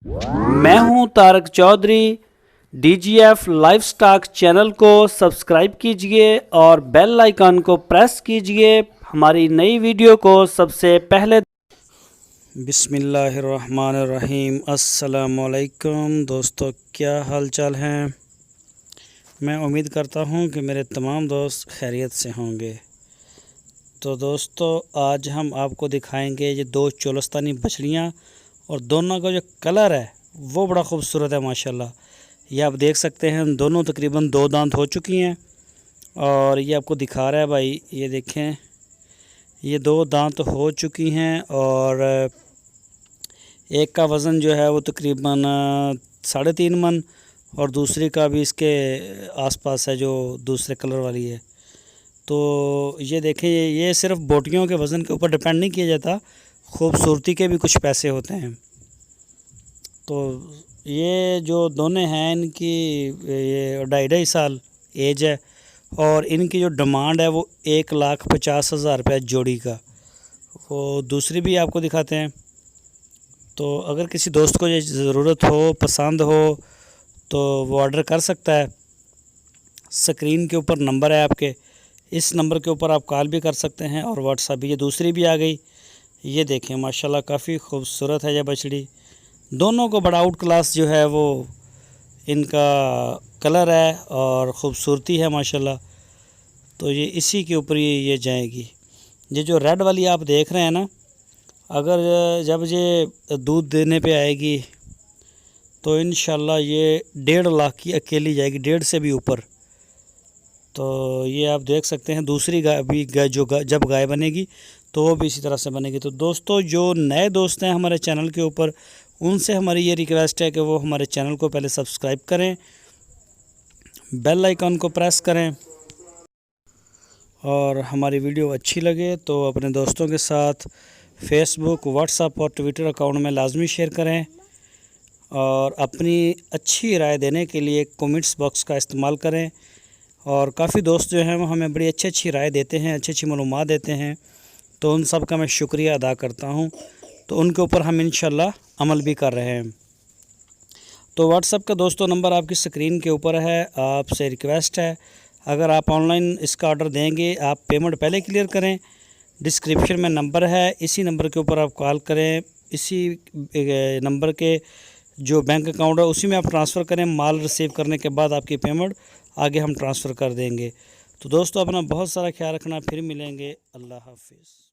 मैं हूं Tarak Chaudhary. DGF livestock channel को सब्सक्राइब कीजिए और बेल आइकन को प्रेस कीजिए हमारी नई वीडियो को सबसे पहले। बिस्मिल्लाहिर्रहमानिर्रहीम। अस्सलामुअलैकुम दोस्तों, क्या हाल चाल हैं। मैं उम्मीद करता हूं कि मेरे तमाम दोस्त खैरियत से होंगे। तो दोस्तों, आज हम आपको दिखाएंगे ये दो चोलस्तानी बछड़ियाँ और दोनों का जो कलर है वो बड़ा खूबसूरत है माशाल्लाह। ये आप देख सकते हैं, दोनों तकरीबन 2 दांत हो चुकी हैं और ये आपको दिखा रहा है भाई। ये देखें, ये 2 दांत हो चुकी हैं और एक का वज़न जो है वो तकरीबन 3.5 मन और दूसरी का भी इसके आसपास है, जो दूसरे कलर वाली है। तो ये देखें, ये सिर्फ बोटियों के वज़न के ऊपर डिपेंड नहीं किया जाता, खूबसूरती के भी कुछ पैसे होते हैं। तो ये जो दोनों हैं, इनकी ये 2.5 साल एज है और इनकी जो डिमांड है वो 1,50,000 रुपये जोड़ी का। वो दूसरी भी आपको दिखाते हैं। तो अगर किसी दोस्त को ये ज़रूरत हो, पसंद हो, तो वो ऑर्डर कर सकता है। स्क्रीन के ऊपर नंबर है आपके, इस नंबर के ऊपर आप कॉल भी कर सकते हैं और व्हाट्सएप भी। ये दूसरी भी आ गई। ये देखें माशाल्लाह, काफ़ी खूबसूरत है ये बछड़ी। दोनों को बड़ा आउट क्लास जो है वो इनका कलर है और ख़ूबसूरती है माशाल्लाह। तो ये इसी के ऊपर ये जाएगी। ये जो रेड वाली आप देख रहे हैं ना, अगर जब ये दूध देने पे आएगी तो इंशाल्लाह ये 1.5 लाख की अकेली जाएगी, 1.5 से भी ऊपर। तो ये आप देख सकते हैं। दूसरी गाय भी जब गाय बनेगी तो वो भी इसी तरह से बनेगी। तो दोस्तों, जो नए दोस्त हैं हमारे चैनल के ऊपर, उनसे हमारी ये रिक्वेस्ट है कि वो हमारे चैनल को पहले सब्सक्राइब करें, बेल आइकन को प्रेस करें और हमारी वीडियो अच्छी लगे तो अपने दोस्तों के साथ फेसबुक, व्हाट्सएप और ट्विटर अकाउंट में लाजमी शेयर करें। और अपनी अच्छी राय देने के लिए कमेंट्स बॉक्स का इस्तेमाल करें। और काफ़ी दोस्त जो हैं वो हमें बड़ी अच्छी राय देते हैं, अच्छी मालूमात देते हैं, तो उन सब का मैं शुक्रिया अदा करता हूं। तो उनके ऊपर हम इंशाल्लाह अमल भी कर रहे हैं। तो व्हाट्सएप का दोस्तों नंबर आपकी स्क्रीन के ऊपर है। आपसे रिक्वेस्ट है, अगर आप ऑनलाइन इसका ऑर्डर देंगे, आप पेमेंट पहले क्लियर करें। डिस्क्रिप्शन में नंबर है, इसी नंबर के ऊपर आप कॉल करें। इसी नंबर के जो बैंक अकाउंट है उसी में आप ट्रांसफ़र करें। माल रिसीव करने के बाद आपकी पेमेंट आगे हम ट्रांसफ़र कर देंगे। तो दोस्तों, अपना बहुत सारा ख्याल रखना। फिर मिलेंगे। अल्लाह हाफिज़।